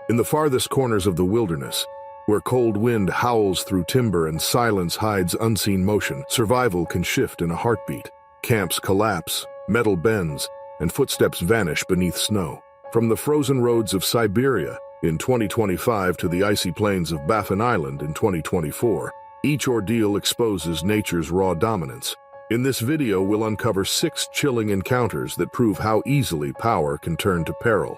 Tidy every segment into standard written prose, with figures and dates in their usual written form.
In the farthest corners of the wilderness, where cold wind howls through timber and silence hides unseen motion, survival can shift in a heartbeat. Camps collapse, metal bends, and footsteps vanish beneath snow. From the frozen roads of Siberia in 2025 to the icy plains of Baffin Island in 2024, each ordeal exposes nature's raw dominance. In this video, we'll uncover 6 chilling encounters that prove how easily power can turn to peril.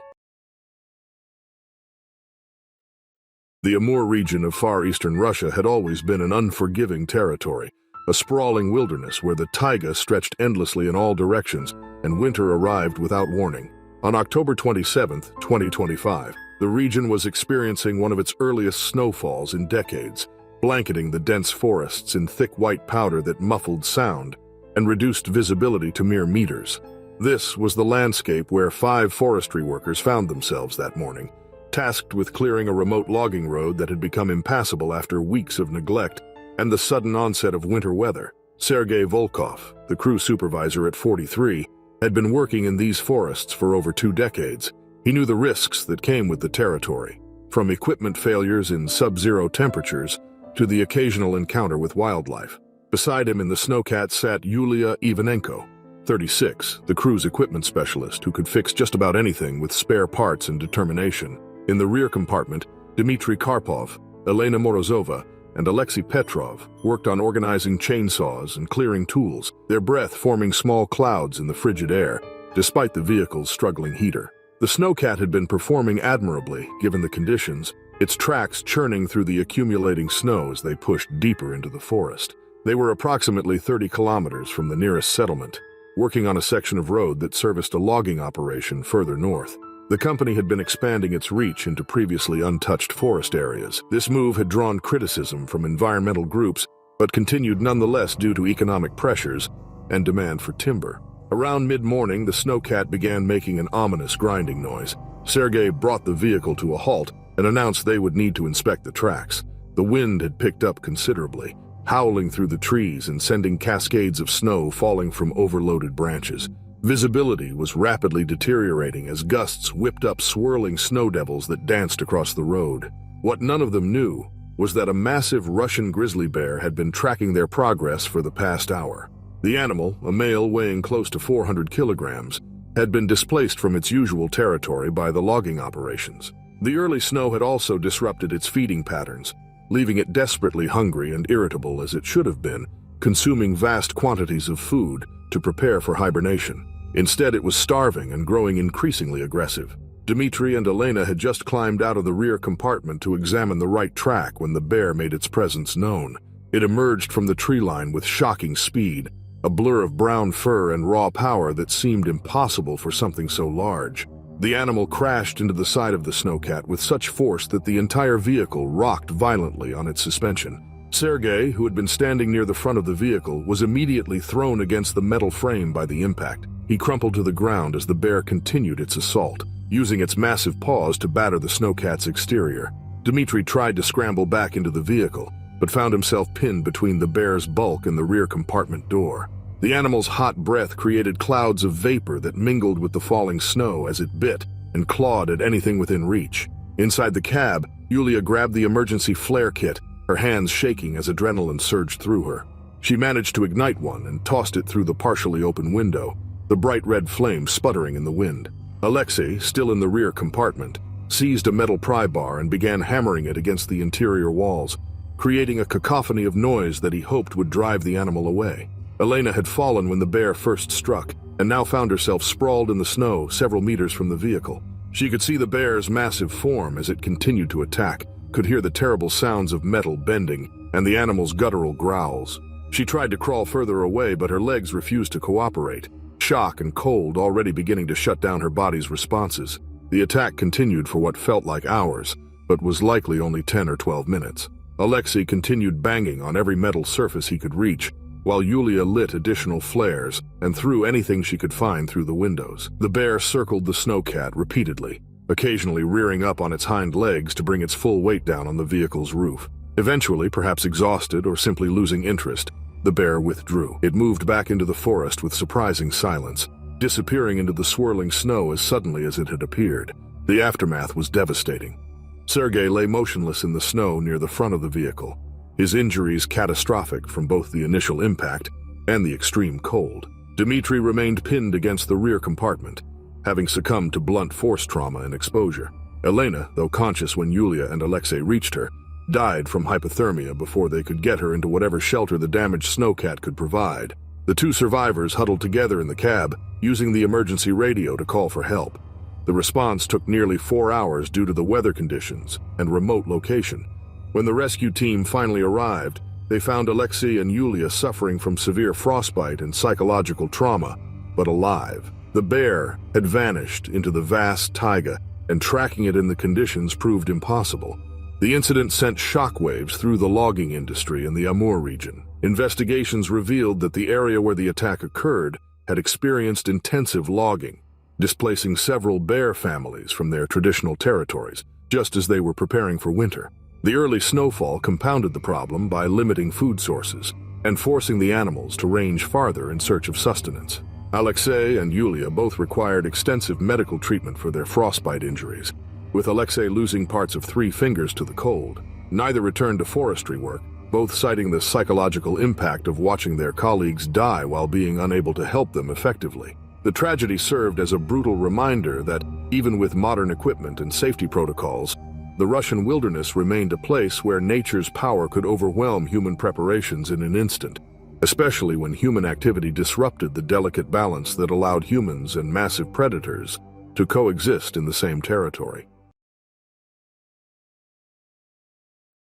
The Amur region of far eastern Russia had always been an unforgiving territory, a sprawling wilderness where the taiga stretched endlessly in all directions and winter arrived without warning. On October 27, 2025, the region was experiencing one of its earliest snowfalls in decades, blanketing the dense forests in thick white powder that muffled sound and reduced visibility to mere meters. This was the landscape where 5 forestry workers found themselves that morning, tasked with clearing a remote logging road that had become impassable after weeks of neglect and the sudden onset of winter weather. Sergei Volkov, the crew supervisor at 43, had been working in these forests for over 2 decades. He knew the risks that came with the territory, from equipment failures in sub-zero temperatures to the occasional encounter with wildlife. Beside him in the Snowcat sat Yulia Ivanenko, 36, the crew's equipment specialist who could fix just about anything with spare parts and determination. In the rear compartment, Dmitry Karpov, Elena Morozova, and Alexei Petrov worked on organizing chainsaws and clearing tools, their breath forming small clouds in the frigid air, despite the vehicle's struggling heater. The Snowcat had been performing admirably, given the conditions, its tracks churning through the accumulating snow as they pushed deeper into the forest. They were approximately 30 kilometers from the nearest settlement, working on a section of road that serviced a logging operation further north. The company had been expanding its reach into previously untouched forest areas. This move had drawn criticism from environmental groups, but continued nonetheless due to economic pressures and demand for timber. Around mid-morning, the Snowcat began making an ominous grinding noise. Sergei brought the vehicle to a halt and announced they would need to inspect the tracks. The wind had picked up considerably, howling through the trees and sending cascades of snow falling from overloaded branches. Visibility was rapidly deteriorating as gusts whipped up swirling snow devils that danced across the road. What none of them knew was that a massive Russian grizzly bear had been tracking their progress for the past hour. The animal, a male weighing close to 400 kilograms, had been displaced from its usual territory by the logging operations. The early snow had also disrupted its feeding patterns, leaving it desperately hungry and irritable as it should have been, consuming vast quantities of food to prepare for hibernation. Instead, it was starving and growing increasingly aggressive. Dmitry and Elena had just climbed out of the rear compartment to examine the right track when the bear made its presence known. It emerged from the tree line with shocking speed, a blur of brown fur and raw power that seemed impossible for something so large. The animal crashed into the side of the Snowcat with such force that the entire vehicle rocked violently on its suspension. Sergei, who had been standing near the front of the vehicle, was immediately thrown against the metal frame by the impact. He crumpled to the ground as the bear continued its assault, using its massive paws to batter the Snowcat's exterior. Dmitry tried to scramble back into the vehicle, but found himself pinned between the bear's bulk and the rear compartment door. The animal's hot breath created clouds of vapor that mingled with the falling snow as it bit and clawed at anything within reach. Inside the cab, Yulia grabbed the emergency flare kit, her hands shaking as adrenaline surged through her. She managed to ignite one and tossed it through the partially open window, the bright red flame sputtering in the wind. Alexei, still in the rear compartment, seized a metal pry bar and began hammering it against the interior walls, creating a cacophony of noise that he hoped would drive the animal away. Elena had fallen when the bear first struck, and now found herself sprawled in the snow several meters from the vehicle. She could see the bear's massive form as it continued to attack, could hear the terrible sounds of metal bending, and the animal's guttural growls. She tried to crawl further away, but her legs refused to cooperate, shock and cold already beginning to shut down her body's responses. The attack continued for what felt like hours, but was likely only 10 or 12 minutes. Alexei continued banging on every metal surface he could reach, while Yulia lit additional flares and threw anything she could find through the windows. The bear circled the Snowcat repeatedly, occasionally rearing up on its hind legs to bring its full weight down on the vehicle's roof. Eventually, perhaps exhausted or simply losing interest, the bear withdrew. It moved back into the forest with surprising silence, disappearing into the swirling snow as suddenly as it had appeared. The aftermath was devastating. Sergei lay motionless in the snow near the front of the vehicle, his injuries catastrophic from both the initial impact and the extreme cold. Dmitry remained pinned against the rear compartment, having succumbed to blunt force trauma and exposure. Elena, though conscious when Yulia and Alexei reached her, died from hypothermia before they could get her into whatever shelter the damaged Snowcat could provide. The two survivors huddled together in the cab, using the emergency radio to call for help. The response took nearly 4 hours due to the weather conditions and remote location. When the rescue team finally arrived, they found Alexei and Yulia suffering from severe frostbite and psychological trauma, but alive. The bear had vanished into the vast taiga, and tracking it in the conditions proved impossible. The incident sent shockwaves through the logging industry in the Amur region. Investigations revealed that the area where the attack occurred had experienced intensive logging, displacing several bear families from their traditional territories, just as they were preparing for winter. The early snowfall compounded the problem by limiting food sources and forcing the animals to range farther in search of sustenance. Alexei and Yulia both required extensive medical treatment for their frostbite injuries, with Alexei losing parts of 3 fingers to the cold. Neither returned to forestry work, both citing the psychological impact of watching their colleagues die while being unable to help them effectively. The tragedy served as a brutal reminder that, even with modern equipment and safety protocols, the Russian wilderness remained a place where nature's power could overwhelm human preparations in an instant, especially when human activity disrupted the delicate balance that allowed humans and massive predators to coexist in the same territory.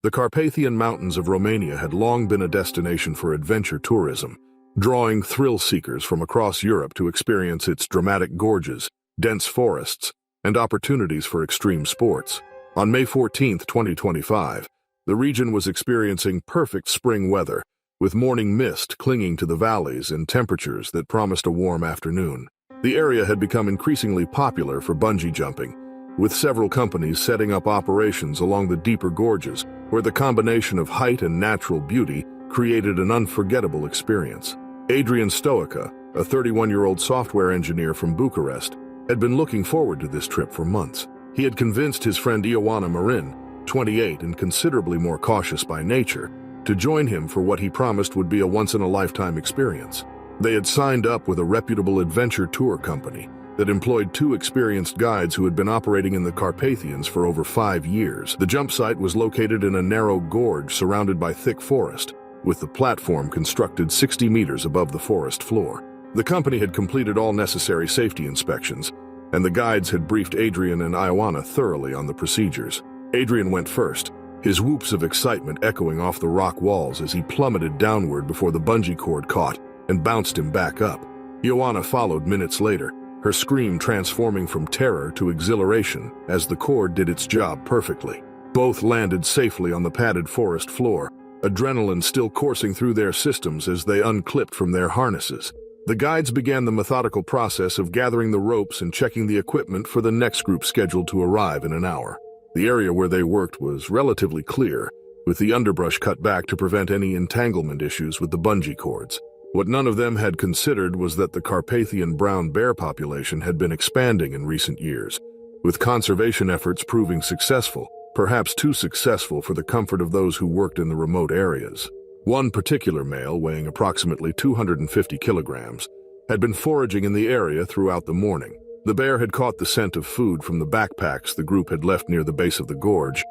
The Carpathian Mountains of Romania had long been a destination for adventure tourism, drawing thrill-seekers from across Europe to experience its dramatic gorges, dense forests, and opportunities for extreme sports. On May 14, 2025, the region was experiencing perfect spring weather, with morning mist clinging to the valleys and temperatures that promised a warm afternoon. The area had become increasingly popular for bungee jumping, with several companies setting up operations along the deeper gorges, where the combination of height and natural beauty created an unforgettable experience. Adrian Stoica, a 31-year-old software engineer from Bucharest, had been looking forward to this trip for months. He had convinced his friend Ioana Marin, 28 and considerably more cautious by nature, to join him for what he promised would be a once-in-a-lifetime experience. They had signed up with a reputable adventure tour company that employed 2 experienced guides who had been operating in the Carpathians for over 5 years. The jump site was located in a narrow gorge surrounded by thick forest, with the platform constructed 60 meters above the forest floor. The company had completed all necessary safety inspections, and the guides had briefed Adrian and Ioana thoroughly on the procedures. Adrian went first, his whoops of excitement echoing off the rock walls as he plummeted downward before the bungee cord caught and bounced him back up. Ioana followed minutes later, her scream transforming from terror to exhilaration as the cord did its job perfectly. Both landed safely on the padded forest floor, adrenaline still coursing through their systems as they unclipped from their harnesses. The guides began the methodical process of gathering the ropes and checking the equipment for the next group scheduled to arrive in an hour. The area where they worked was relatively clear, with the underbrush cut back to prevent any entanglement issues with the bungee cords. What none of them had considered was that the Carpathian brown bear population had been expanding in recent years, with conservation efforts proving successful, perhaps too successful for the comfort of those who worked in the remote areas. One particular male, weighing approximately 250 kilograms, had been foraging in the area throughout the morning. The bear had caught the scent of food from the backpacks the group had left near the base of the gorge,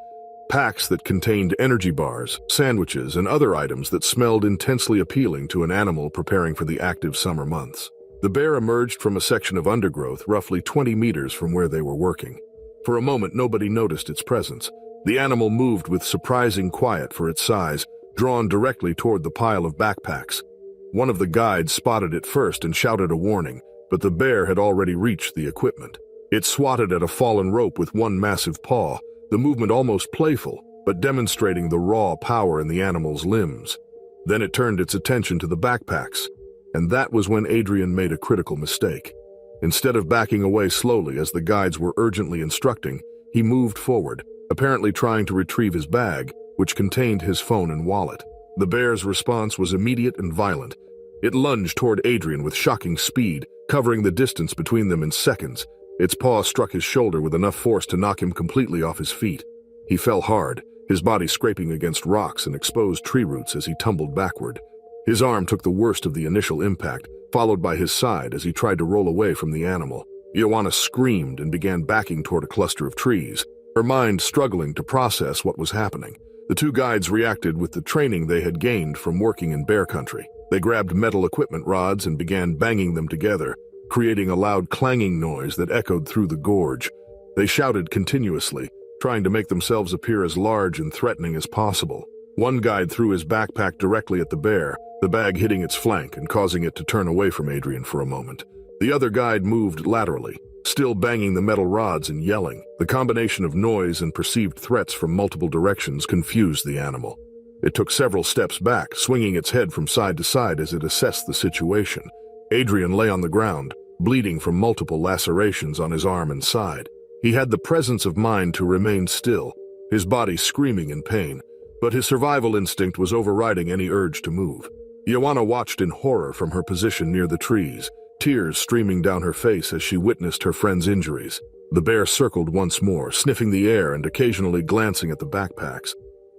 packs that contained energy bars, sandwiches, and other items that smelled intensely appealing to an animal preparing for the active summer months. The bear emerged from a section of undergrowth roughly 20 meters from where they were working. For a moment, nobody noticed its presence. The animal moved with surprising quiet for its size, drawn directly toward the pile of backpacks. One of the guides spotted it first and shouted a warning, but the bear had already reached the equipment. It swatted at a fallen rope with one massive paw, the movement almost playful, but demonstrating the raw power in the animal's limbs. Then it turned its attention to the backpacks, and that was when Adrian made a critical mistake. Instead of backing away slowly as the guides were urgently instructing, he moved forward, apparently trying to retrieve his bag, which contained his phone and wallet. The bear's response was immediate and violent. It lunged toward Adrian with shocking speed, covering the distance between them in seconds. Its paw struck his shoulder with enough force to knock him completely off his feet. He fell hard, his body scraping against rocks and exposed tree roots as he tumbled backward. His arm took the worst of the initial impact, followed by his side as he tried to roll away from the animal. Ioana screamed and began backing toward a cluster of trees, her mind struggling to process what was happening. The two guides reacted with the training they had gained from working in bear country. They grabbed metal equipment rods and began banging them together, creating a loud clanging noise that echoed through the gorge. They shouted continuously, trying to make themselves appear as large and threatening as possible. One guide threw his backpack directly at the bear, the bag hitting its flank and causing it to turn away from Adrian for a moment. The other guide moved laterally, still banging the metal rods and yelling. The combination of noise and perceived threats from multiple directions confused the animal. It took several steps back, swinging its head from side to side as it assessed the situation. Adrian lay on the ground, bleeding from multiple lacerations on his arm and side. He had the presence of mind to remain still, his body screaming in pain, but his survival instinct was overriding any urge to move. Ioana watched in horror from her position near the trees, tears streaming down her face as she witnessed her friend's injuries. The bear circled once more, sniffing the air and occasionally glancing at the backpacks.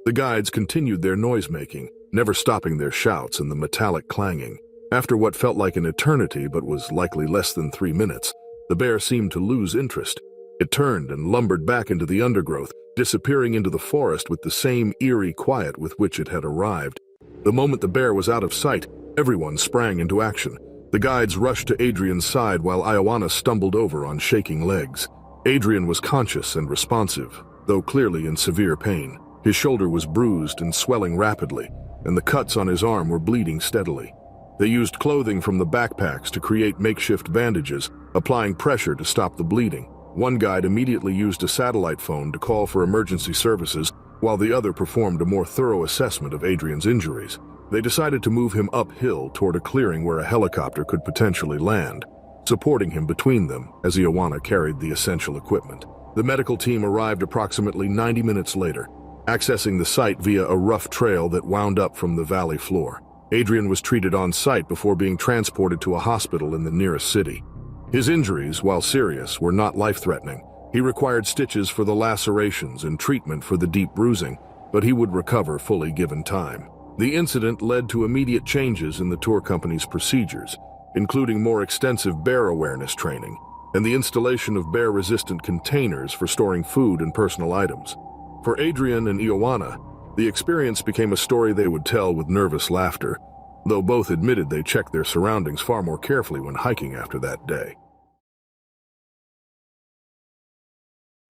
The guides continued their noise-making, never stopping their shouts and the metallic clanging. After what felt like an eternity but was likely less than 3 minutes, the bear seemed to lose interest. It turned and lumbered back into the undergrowth, disappearing into the forest with the same eerie quiet with which it had arrived. The moment the bear was out of sight, everyone sprang into action. The guides rushed to Adrian's side while Ioana stumbled over on shaking legs. Adrian was conscious and responsive, though clearly in severe pain. His shoulder was bruised and swelling rapidly, and the cuts on his arm were bleeding steadily. They used clothing from the backpacks to create makeshift bandages, applying pressure to stop the bleeding. One guide immediately used a satellite phone to call for emergency services, while the other performed a more thorough assessment of Adrian's injuries. They decided to move him uphill toward a clearing where a helicopter could potentially land, supporting him between them as Ioana carried the essential equipment. The medical team arrived approximately 90 minutes later, accessing the site via a rough trail that wound up from the valley floor. Adrian was treated on site before being transported to a hospital in the nearest city. His injuries, while serious, were not life-threatening. He required stitches for the lacerations and treatment for the deep bruising, but he would recover fully given time. The incident led to immediate changes in the tour company's procedures, including more extensive bear awareness training and the installation of bear-resistant containers for storing food and personal items. For Adrian and Ioana, the experience became a story they would tell with nervous laughter, though both admitted they checked their surroundings far more carefully when hiking after that day.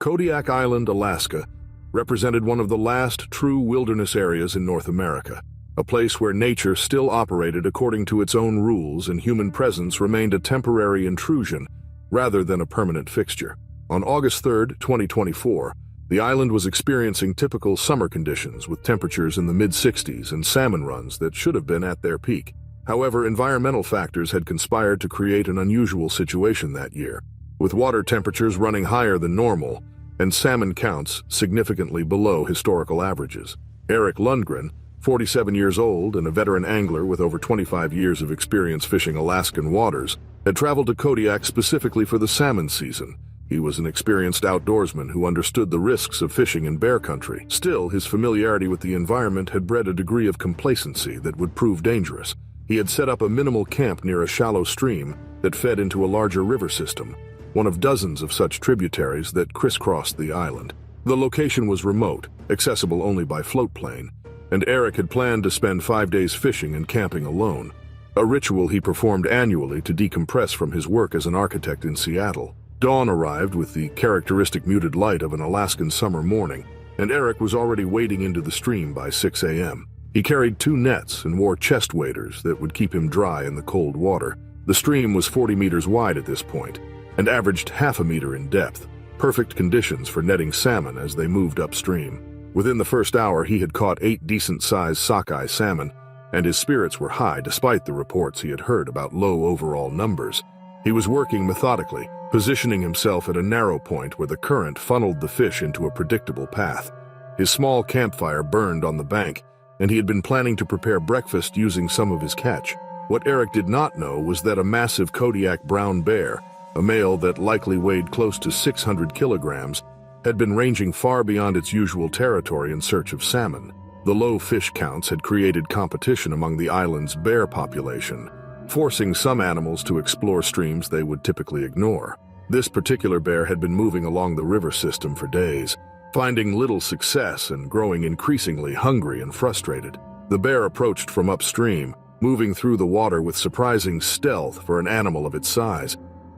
Kodiak Island, Alaska, represented one of the last true wilderness areas in North America, a place where nature still operated according to its own rules and human presence remained a temporary intrusion rather than a permanent fixture. On August 3, 2024, the island was experiencing typical summer conditions with temperatures in the mid-60s and salmon runs that should have been at their peak. However, environmental factors had conspired to create an unusual situation that year, with water temperatures running higher than normal and salmon counts significantly below historical averages. Eric Lundgren, 47 years old and a veteran angler with over 25 years of experience fishing Alaskan waters, had traveled to Kodiak specifically for the salmon season. He was an experienced outdoorsman who understood the risks of fishing in bear country. Still, his familiarity with the environment had bred a degree of complacency that would prove dangerous. He had set up a minimal camp near a shallow stream that fed into a larger river system, one of dozens of such tributaries that crisscrossed the island. The location was remote, accessible only by float plane, and Eric had planned to spend 5 days fishing and camping alone, a ritual he performed annually to decompress from his work as an architect in Seattle. Dawn arrived with the characteristic muted light of an Alaskan summer morning, and Eric was already wading into the stream by 6 a.m. He carried 2 nets and wore chest waders that would keep him dry in the cold water. The stream was 40 meters wide at this point, and averaged half a meter in depth, perfect conditions for netting salmon as they moved upstream. Within the first hour, he had caught 8 decent-sized sockeye salmon, and his spirits were high despite the reports he had heard about low overall numbers. He was working methodically, positioning himself at a narrow point where the current funneled the fish into a predictable path. His small campfire burned on the bank, and he had been planning to prepare breakfast using some of his catch. What Eric did not know was that a massive Kodiak brown bear, a male that likely weighed close to 600 kilograms, had been ranging far beyond its usual territory in search of salmon. The low fish counts had created competition among the island's bear population, forcing some animals to explore streams they would typically ignore. This particular bear had been moving along the river system for days, finding little success and growing increasingly hungry and frustrated. The bear approached from upstream, moving through the water with surprising stealth for an animal of its size.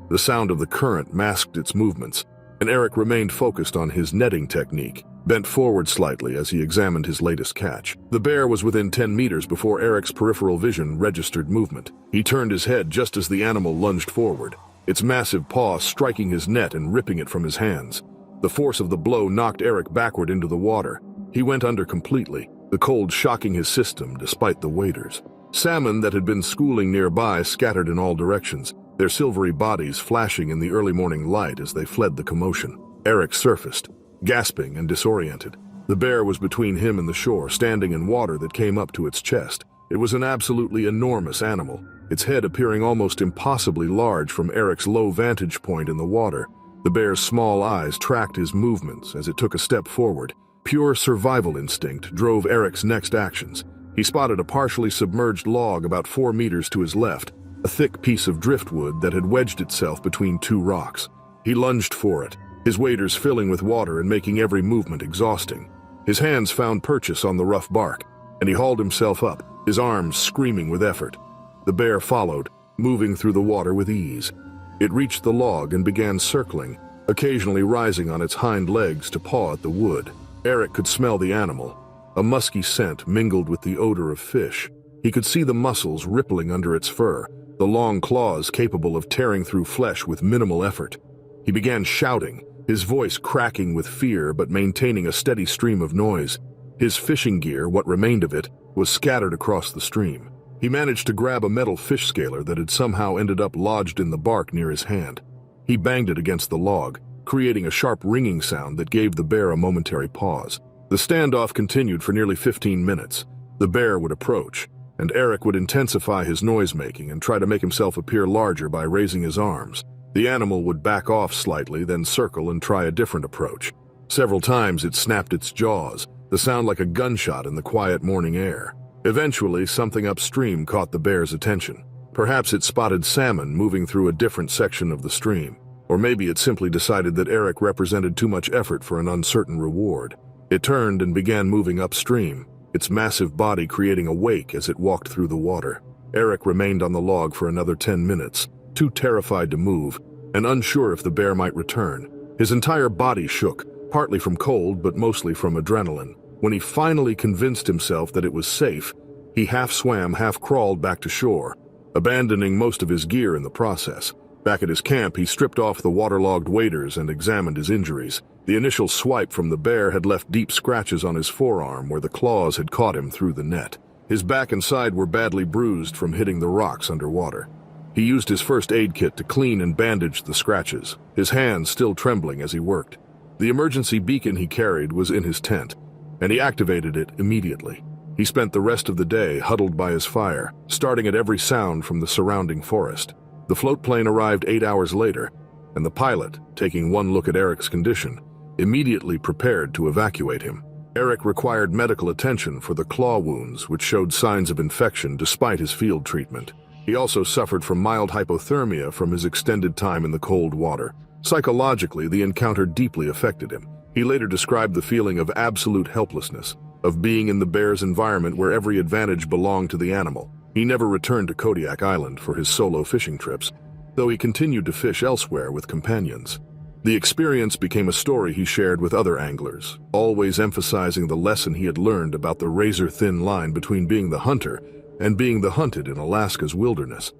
The sound of the current masked its movements, and Eric remained focused on his netting technique, bent forward slightly as he examined his latest catch. The bear was within 10 meters before Eric's peripheral vision registered movement. He turned his head just as the animal lunged forward, its massive paw striking his net and ripping it from his hands. The force of the blow knocked Eric backward into the water. He went under completely, the cold shocking his system despite the waders. Salmon that had been schooling nearby scattered in all directions, their silvery bodies flashing in the early morning light as they fled the commotion. Eric surfaced, gasping and disoriented. The bear was between him and the shore, standing in water that came up to its chest. It was an absolutely enormous animal, its head appearing almost impossibly large from Eric's low vantage point in the water. The bear's small eyes tracked his movements as it took a step forward. Pure survival instinct drove Eric's next actions. He spotted a partially submerged log about 4 meters to his left, a thick piece of driftwood that had wedged itself between two rocks. He lunged for it, his waders filling with water and making every movement exhausting. His hands found purchase on the rough bark, and he hauled himself up, his arms screaming with effort. The bear followed, moving through the water with ease. It reached the log and began circling, occasionally rising on its hind legs to paw at the wood. Eric could smell the animal, a musky scent mingled with the odor of fish. He could see the muscles rippling under its fur, the long claws capable of tearing through flesh with minimal effort. He began shouting, his voice cracking with fear but maintaining a steady stream of noise. His fishing gear, what remained of it, was scattered across the stream. He managed to grab a metal fish scaler that had somehow ended up lodged in the bark near his hand. He banged it against the log, creating a sharp ringing sound that gave the bear a momentary pause. The standoff continued for nearly 15 minutes. The bear would approach, and Eric would intensify his noise-making and try to make himself appear larger by raising his arms. The animal would back off slightly, then circle and try a different approach. Several times it snapped its jaws, the sound like a gunshot in the quiet morning air. Eventually, something upstream caught the bear's attention. Perhaps it spotted salmon moving through a different section of the stream, or maybe it simply decided that Eric represented too much effort for an uncertain reward. It turned and began moving upstream, its massive body creating a wake as it walked through the water. Eric remained on the log for another 10 minutes, too terrified to move, and unsure if the bear might return. His entire body shook, partly from cold but mostly from adrenaline. When he finally convinced himself that it was safe, he half swam, half crawled back to shore, abandoning most of his gear in the process. Back at his camp, he stripped off the waterlogged waders and examined his injuries. The initial swipe from the bear had left deep scratches on his forearm where the claws had caught him through the net. His back and side were badly bruised from hitting the rocks underwater. He used his first aid kit to clean and bandage the scratches, his hands still trembling as he worked. The emergency beacon he carried was in his tent, and he activated it immediately. He spent the rest of the day huddled by his fire, starting at every sound from the surrounding forest. The float plane arrived 8 hours later, and the pilot, taking one look at Eric's condition, immediately prepared to evacuate him. Eric required medical attention for the claw wounds, which showed signs of infection despite his field treatment. He also suffered from mild hypothermia from his extended time in the cold water. Psychologically, the encounter deeply affected him. He later described the feeling of absolute helplessness, of being in the bear's environment where every advantage belonged to the animal. He never returned to Kodiak Island for his solo fishing trips, though he continued to fish elsewhere with companions. The experience became a story he shared with other anglers, always emphasizing the lesson he had learned about the razor-thin line between being the hunter and being the hunted in Alaska's wilderness.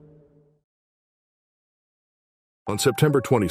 On September 22,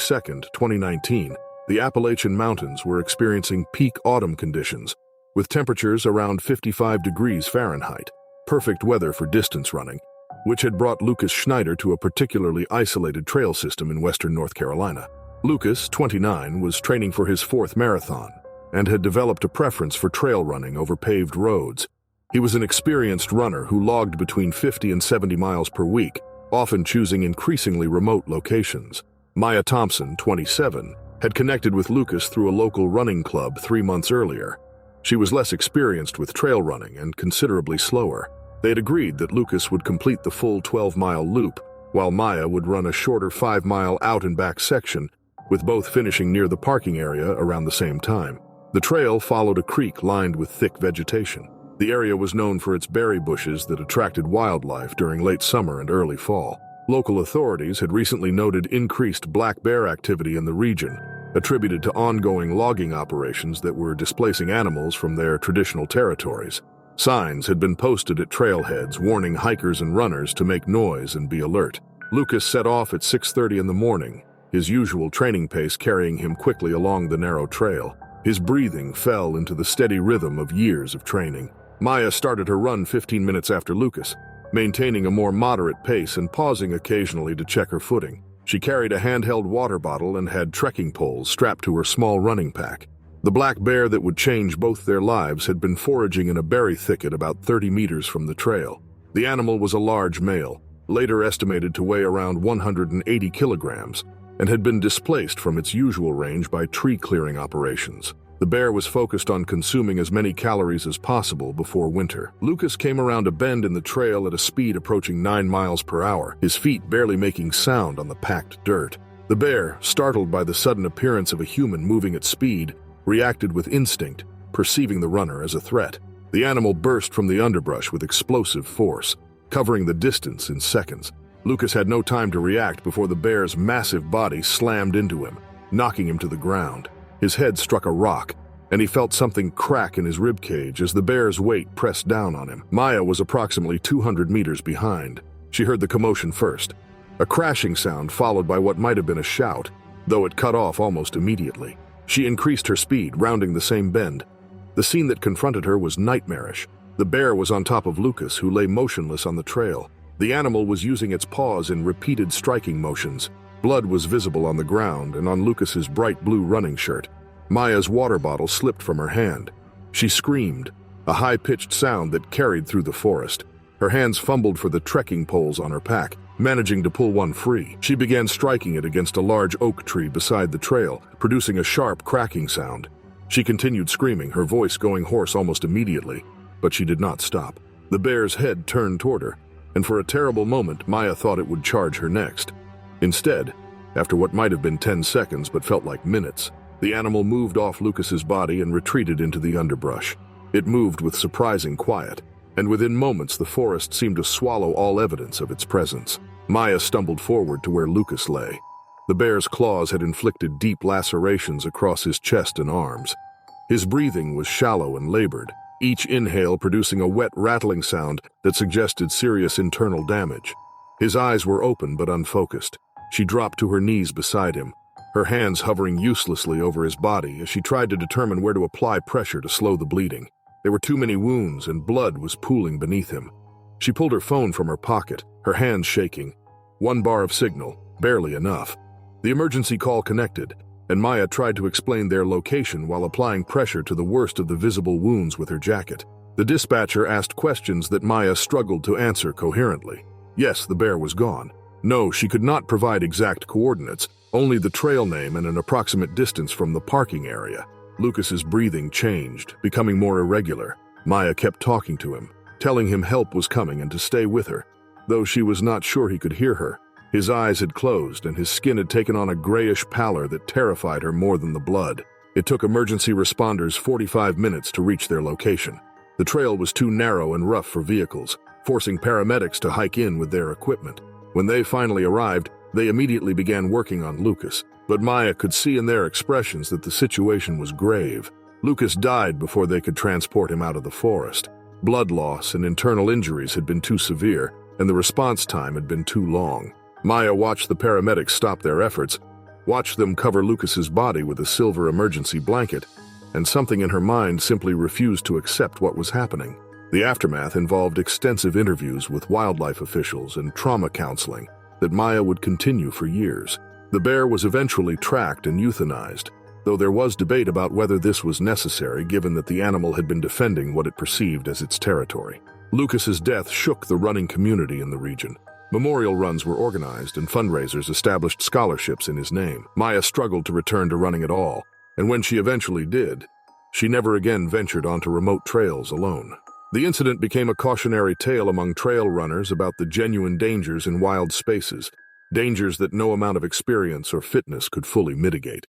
2019, the Appalachian Mountains were experiencing peak autumn conditions, with temperatures around 55 degrees Fahrenheit, perfect weather for distance running, which had brought Lucas Schneider to a particularly isolated trail system in western North Carolina. Lucas, 29, was training for his 4th marathon and had developed a preference for trail running over paved roads. He was an experienced runner who logged between 50 and 70 miles per week, often choosing increasingly remote locations. Maya Thompson, 27, had connected with Lucas through a local running club 3 months earlier. She was less experienced with trail running and considerably slower. They had agreed that Lucas would complete the full 12-mile loop, while Maya would run a shorter 5-mile out-and-back section, with both finishing near the parking area around the same time. The trail followed a creek lined with thick vegetation. The area was known for its berry bushes that attracted wildlife during late summer and early fall. Local authorities had recently noted increased black bear activity in the region, attributed to ongoing logging operations that were displacing animals from their traditional territories. Signs had been posted at trailheads warning hikers and runners to make noise and be alert. Lucas set off at 6:30 in the morning, his usual training pace carrying him quickly along the narrow trail. His breathing fell into the steady rhythm of years of training. Maya started her run 15 minutes after Lucas, maintaining a more moderate pace and pausing occasionally to check her footing. She carried a handheld water bottle and had trekking poles strapped to her small running pack. The black bear that would change both their lives had been foraging in a berry thicket about 30 meters from the trail. The animal was a large male, later estimated to weigh around 180 kilograms, and had been displaced from its usual range by tree-clearing operations. The bear was focused on consuming as many calories as possible before winter. Lucas came around a bend in the trail at a speed approaching 9 miles per hour, his feet barely making sound on the packed dirt. The bear, startled by the sudden appearance of a human moving at speed, reacted with instinct, perceiving the runner as a threat. The animal burst from the underbrush with explosive force, covering the distance in seconds. Lucas had no time to react before the bear's massive body slammed into him, knocking him to the ground. His head struck a rock, and he felt something crack in his ribcage as the bear's weight pressed down on him. Maya was approximately 200 meters behind. She heard the commotion first, a crashing sound followed by what might have been a shout, though it cut off almost immediately. She increased her speed, rounding the same bend. The scene that confronted her was nightmarish. The bear was on top of Lucas, who lay motionless on the trail. The animal was using its paws in repeated striking motions. Blood was visible on the ground and on Lucas's bright blue running shirt. Maya's water bottle slipped from her hand. She screamed, a high-pitched sound that carried through the forest. Her hands fumbled for the trekking poles on her pack, managing to pull one free. She began striking it against a large oak tree beside the trail, producing a sharp cracking sound. She continued screaming, her voice going hoarse almost immediately, but she did not stop. The bear's head turned toward her, and for a terrible moment Maya thought it would charge her next. Instead, after what might have been 10 seconds but felt like minutes, the animal moved off Lucas's body and retreated into the underbrush. It moved with surprising quiet, and within moments the forest seemed to swallow all evidence of its presence. Maya stumbled forward to where Lucas lay. The bear's claws had inflicted deep lacerations across his chest and arms. His breathing was shallow and labored, each inhale producing a wet, rattling sound that suggested serious internal damage. His eyes were open but unfocused. She dropped to her knees beside him, her hands hovering uselessly over his body as she tried to determine where to apply pressure to slow the bleeding. There were too many wounds and blood was pooling beneath him. She pulled her phone from her pocket, her hands shaking. 1 bar of signal, barely enough. The emergency call connected, and Maya tried to explain their location while applying pressure to the worst of the visible wounds with her jacket. The dispatcher asked questions that Maya struggled to answer coherently. Yes, the bear was gone. No, she could not provide exact coordinates, only the trail name and an approximate distance from the parking area. Lucas's breathing changed, becoming more irregular. Maya kept talking to him, telling him help was coming and to stay with her, though she was not sure he could hear her. His eyes had closed and his skin had taken on a grayish pallor that terrified her more than the blood. It took emergency responders 45 minutes to reach their location. The trail was too narrow and rough for vehicles, forcing paramedics to hike in with their equipment. When they finally arrived, they immediately began working on Lucas, but Maya could see in their expressions that the situation was grave. Lucas died before they could transport him out of the forest. Blood loss and internal injuries had been too severe, and the response time had been too long. Maya watched the paramedics stop their efforts, watched them cover Lucas's body with a silver emergency blanket, and something in her mind simply refused to accept what was happening. The aftermath involved extensive interviews with wildlife officials and trauma counseling that Maya would continue for years. The bear was eventually tracked and euthanized, though there was debate about whether this was necessary given that the animal had been defending what it perceived as its territory. Lucas's death shook the running community in the region. Memorial runs were organized and fundraisers established scholarships in his name. Maya struggled to return to running at all, and when she eventually did, she never again ventured onto remote trails alone. The incident became a cautionary tale among trail runners about the genuine dangers in wild spaces, dangers that no amount of experience or fitness could fully mitigate.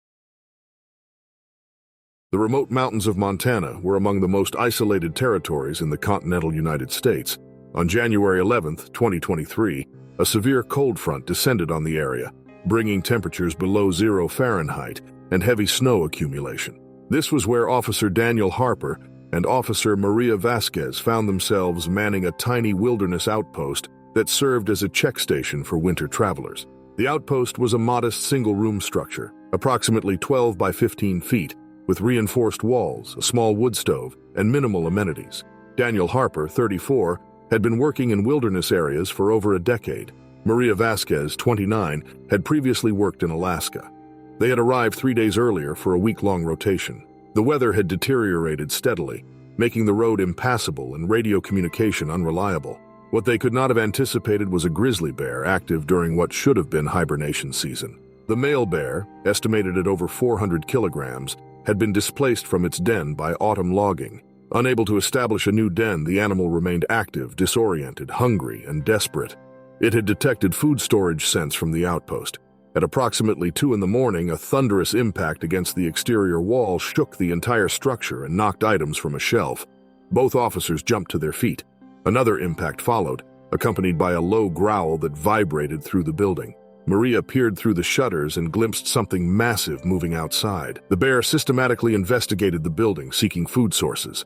The remote mountains of Montana were among the most isolated territories in the continental United States. On January 11, 2023, a severe cold front descended on the area, bringing temperatures below 0 Fahrenheit and heavy snow accumulation. This was where Officer Daniel Harper and Officer Maria Vasquez found themselves manning a tiny wilderness outpost that served as a check station for winter travelers. The outpost was a modest single-room structure, approximately 12 by 15 feet, with reinforced walls, a small wood stove, and minimal amenities. Daniel Harper, 34, had been working in wilderness areas for over a decade. Maria Vasquez, 29, had previously worked in Alaska. They had arrived 3 days earlier for a week-long rotation. The weather had deteriorated steadily, making the road impassable and radio communication unreliable. What they could not have anticipated was a grizzly bear active during what should have been hibernation season. The male bear, estimated at over 400 kilograms, had been displaced from its den by autumn logging. Unable to establish a new den, the animal remained active, disoriented, hungry, and desperate. It had detected food storage scents from the outpost. At approximately 2 in the morning, a thunderous impact against the exterior wall shook the entire structure and knocked items from a shelf. Both officers jumped to their feet. Another impact followed, accompanied by a low growl that vibrated through the building. Maria peered through the shutters and glimpsed something massive moving outside. The bear systematically investigated the building, seeking food sources.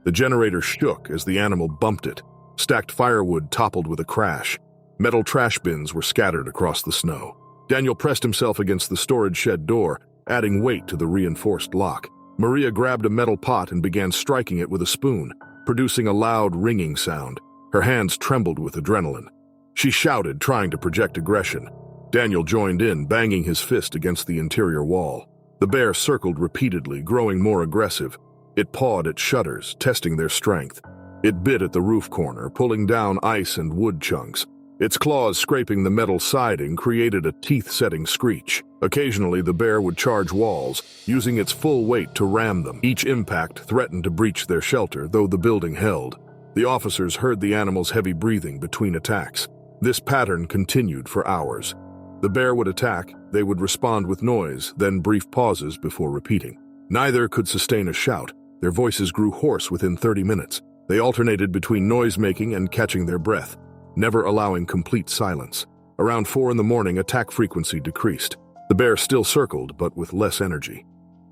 The generator shook as the animal bumped it. Stacked firewood toppled with a crash. Metal trash bins were scattered across the snow. Daniel pressed himself against the storage shed door, adding weight to the reinforced lock. Maria grabbed a metal pot and began striking it with a spoon, producing a loud ringing sound. Her hands trembled with adrenaline. She shouted, trying to project aggression. Daniel joined in, banging his fist against the interior wall. The bear circled repeatedly, growing more aggressive. It pawed at shutters, testing their strength. It bit at the roof corner, pulling down ice and wood chunks. Its claws scraping the metal siding created a teeth-setting screech. Occasionally, the bear would charge walls, using its full weight to ram them. Each impact threatened to breach their shelter, though the building held. The officers heard the animal's heavy breathing between attacks. This pattern continued for hours. The bear would attack, they would respond with noise, then brief pauses before repeating. Neither could sustain a shout. Their voices grew hoarse within 30 minutes. They alternated between noise-making and catching their breath, never allowing complete silence. Around 4 in the morning, attack frequency decreased. The bear still circled, but with less energy.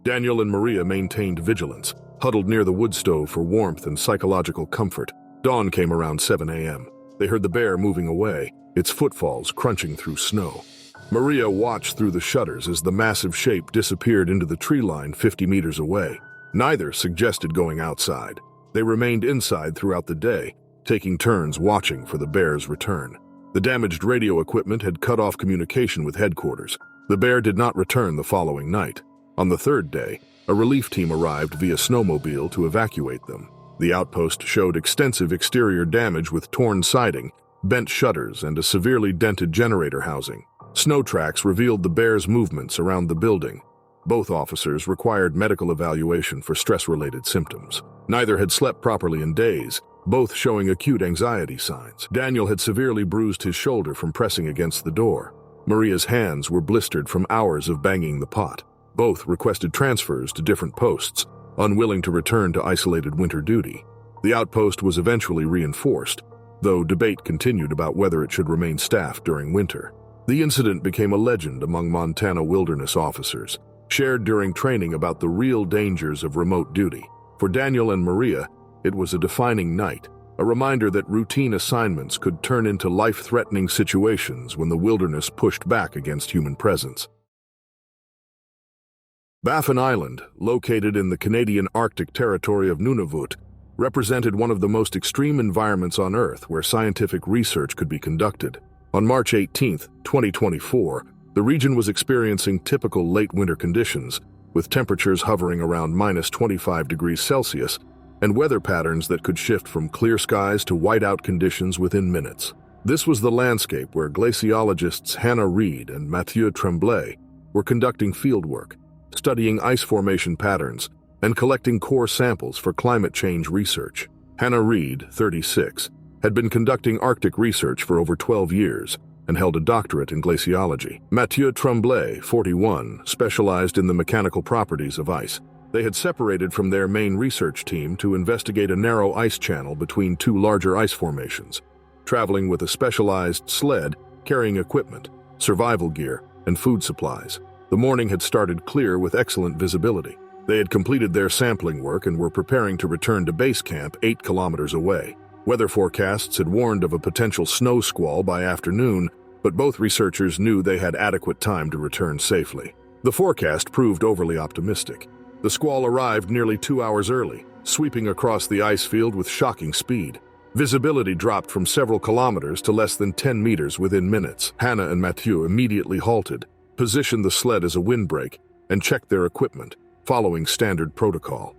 Daniel and Maria maintained vigilance, huddled near the wood stove for warmth and psychological comfort. Dawn came around 7 a.m. They heard the bear moving away, its footfalls crunching through snow. Maria watched through the shutters as the massive shape disappeared into the tree line 50 meters away. Neither suggested going outside. They remained inside throughout the day, taking turns watching for the bear's return. The damaged radio equipment had cut off communication with headquarters. The bear did not return the following night. On the 3rd day, a relief team arrived via snowmobile to evacuate them. The outpost showed extensive exterior damage with torn siding, bent shutters, and a severely dented generator housing. Snow tracks revealed the bear's movements around the building. Both officers required medical evaluation for stress-related symptoms. Neither had slept properly in days, both showing acute anxiety signs. Daniel had severely bruised his shoulder from pressing against the door. Maria's hands were blistered from hours of banging the pot. Both requested transfers to different posts, unwilling to return to isolated winter duty. The outpost was eventually reinforced, though debate continued about whether it should remain staffed during winter. The incident became a legend among Montana wilderness officers, shared during training about the real dangers of remote duty. For Daniel and Maria, it was a defining night, a reminder that routine assignments could turn into life-threatening situations when the wilderness pushed back against human presence. Baffin Island, located in the Canadian Arctic territory of Nunavut, represented one of the most extreme environments on Earth where scientific research could be conducted. On March 18, 2024, the region was experiencing typical late winter conditions, with temperatures hovering around -25 degrees Celsius and weather patterns that could shift from clear skies to whiteout conditions within minutes. This was the landscape where glaciologists Hannah Reed and Mathieu Tremblay were conducting fieldwork, studying ice formation patterns, and collecting core samples for climate change research. Hannah Reed, 36, had been conducting Arctic research for over 12 years and held a doctorate in glaciology. Mathieu Tremblay, 41, specialized in the mechanical properties of ice. They had separated from their main research team to investigate a narrow ice channel between two larger ice formations, traveling with a specialized sled carrying equipment, survival gear, and food supplies. The morning had started clear with excellent visibility. They had completed their sampling work and were preparing to return to base camp 8 kilometers away. Weather forecasts had warned of a potential snow squall by afternoon, but both researchers knew they had adequate time to return safely. The forecast proved overly optimistic. The squall arrived nearly 2 hours early, sweeping across the ice field with shocking speed. Visibility dropped from several kilometers to less than 10 meters within minutes. Hannah and Mathieu immediately halted, positioned the sled as a windbreak, and checked their equipment, following standard protocol.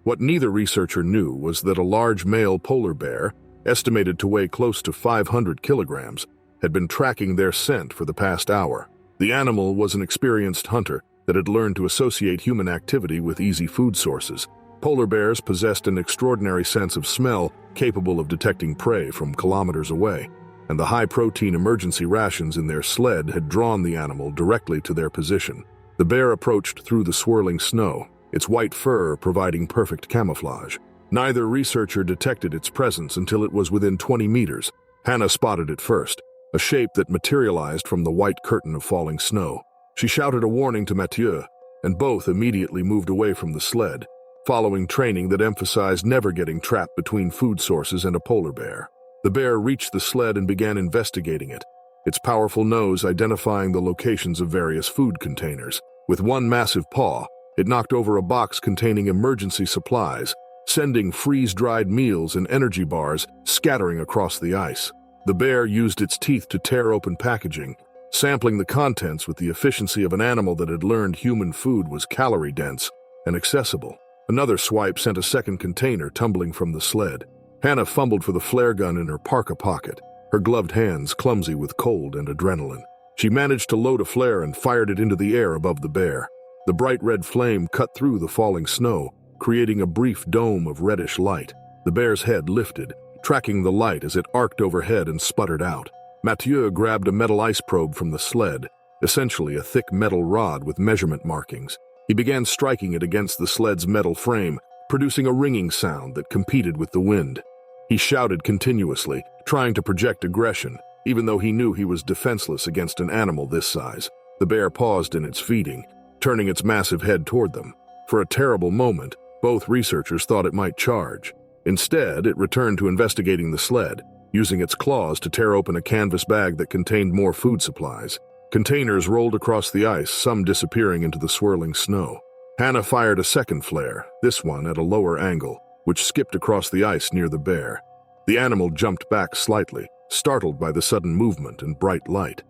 What neither researcher knew was that a large male polar bear, estimated to weigh close to 500 kilograms, had been tracking their scent for the past hour. The animal was an experienced hunter that had learned to associate human activity with easy food sources. Polar bears possessed an extraordinary sense of smell capable of detecting prey from kilometers away, and the high-protein emergency rations in their sled had drawn the animal directly to their position. The bear approached through the swirling snow, its white fur providing perfect camouflage. Neither researcher detected its presence until it was within 20 meters. Hannah spotted it first, a shape that materialized from the white curtain of falling snow. She shouted a warning to Mathieu, and both immediately moved away from the sled, following training that emphasized never getting trapped between food sources and a polar bear. The bear reached the sled and began investigating it, its powerful nose identifying the locations of various food containers. With one massive paw, it knocked over a box containing emergency supplies, sending freeze-dried meals and energy bars scattering across the ice. The bear used its teeth to tear open packaging, sampling the contents with the efficiency of an animal that had learned human food was calorie-dense and accessible. Another swipe sent a second container tumbling from the sled. Hannah fumbled for the flare gun in her parka pocket, her gloved hands clumsy with cold and adrenaline. She managed to load a flare and fired it into the air above the bear. The bright red flame cut through the falling snow, creating a brief dome of reddish light. The bear's head lifted, tracking the light as it arced overhead and sputtered out. Mathieu grabbed a metal ice probe from the sled, essentially a thick metal rod with measurement markings. He began striking it against the sled's metal frame, producing a ringing sound that competed with the wind. He shouted continuously, trying to project aggression, even though he knew he was defenseless against an animal this size. The bear paused in its feeding, turning its massive head toward them. For a terrible moment, both researchers thought it might charge. Instead, it returned to investigating the sled, using its claws to tear open a canvas bag that contained more food supplies. Containers rolled across the ice, some disappearing into the swirling snow. Hannah fired a second flare, this one at a lower angle, which skipped across the ice near the bear. The animal jumped back slightly, startled by the sudden movement and bright light.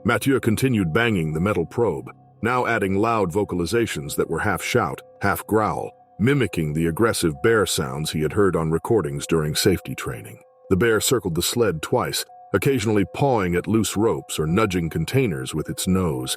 Mathieu continued banging the metal probe, now adding loud vocalizations that were half shout, half growl, mimicking the aggressive bear sounds he had heard on recordings during safety training. The bear circled the sled twice, occasionally pawing at loose ropes or nudging containers with its nose.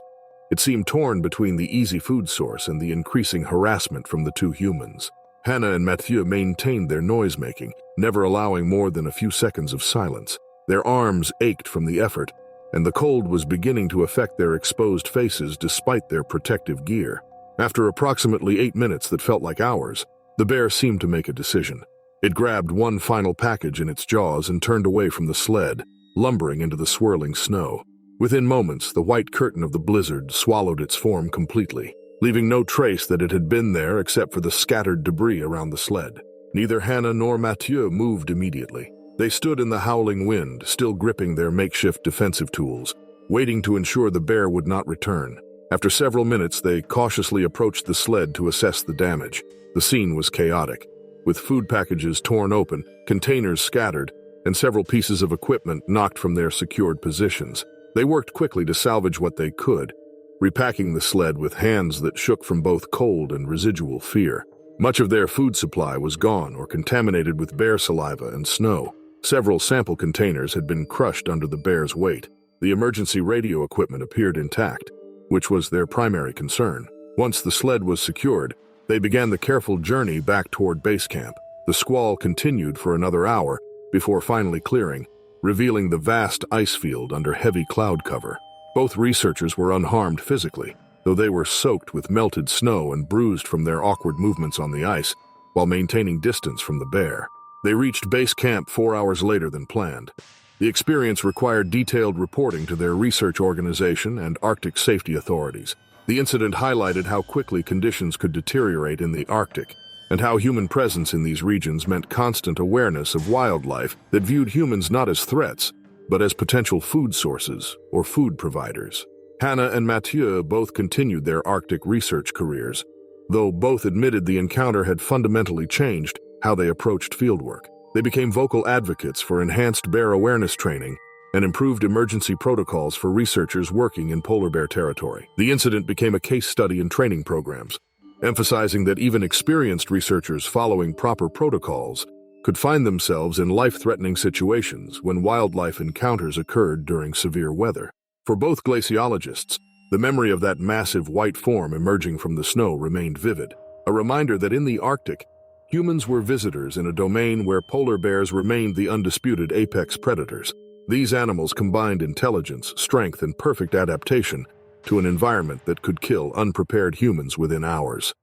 It seemed torn between the easy food source and the increasing harassment from the two humans. Hannah and Mathieu maintained their noise-making, never allowing more than a few seconds of silence. Their arms ached from the effort, and the cold was beginning to affect their exposed faces despite their protective gear. After approximately 8 minutes that felt like hours, the bear seemed to make a decision. It grabbed one final package in its jaws and turned away from the sled, lumbering into the swirling snow. Within moments, the white curtain of the blizzard swallowed its form completely, leaving no trace that it had been there except for the scattered debris around the sled. Neither Hannah nor Mathieu moved immediately. They stood in the howling wind, still gripping their makeshift defensive tools, waiting to ensure the bear would not return. After several minutes, they cautiously approached the sled to assess the damage. The scene was chaotic, with food packages torn open, containers scattered, and several pieces of equipment knocked from their secured positions. They worked quickly to salvage what they could, repacking the sled with hands that shook from both cold and residual fear. Much of their food supply was gone or contaminated with bear saliva and snow. Several sample containers had been crushed under the bear's weight. The emergency radio equipment appeared intact, which was their primary concern. Once the sled was secured, they began the careful journey back toward base camp. The squall continued for another hour before finally clearing, revealing the vast ice field under heavy cloud cover. Both researchers were unharmed physically, though they were soaked with melted snow and bruised from their awkward movements on the ice while maintaining distance from the bear. They reached base camp 4 hours later than planned. The experience required detailed reporting to their research organization and Arctic safety authorities. The incident highlighted how quickly conditions could deteriorate in the Arctic, and how human presence in these regions meant constant awareness of wildlife that viewed humans not as threats, but as potential food sources or food providers. Hannah and Mathieu both continued their Arctic research careers, though both admitted the encounter had fundamentally changed how they approached fieldwork. They became vocal advocates for enhanced bear awareness training and improved emergency protocols for researchers working in polar bear territory. The incident became a case study in training programs, emphasizing that even experienced researchers following proper protocols could find themselves in life-threatening situations when wildlife encounters occurred during severe weather. For both glaciologists, the memory of that massive white form emerging from the snow remained vivid, a reminder that in the Arctic, humans were visitors in a domain where polar bears remained the undisputed apex predators. These animals combined intelligence, strength, and perfect adaptation to an environment that could kill unprepared humans within hours.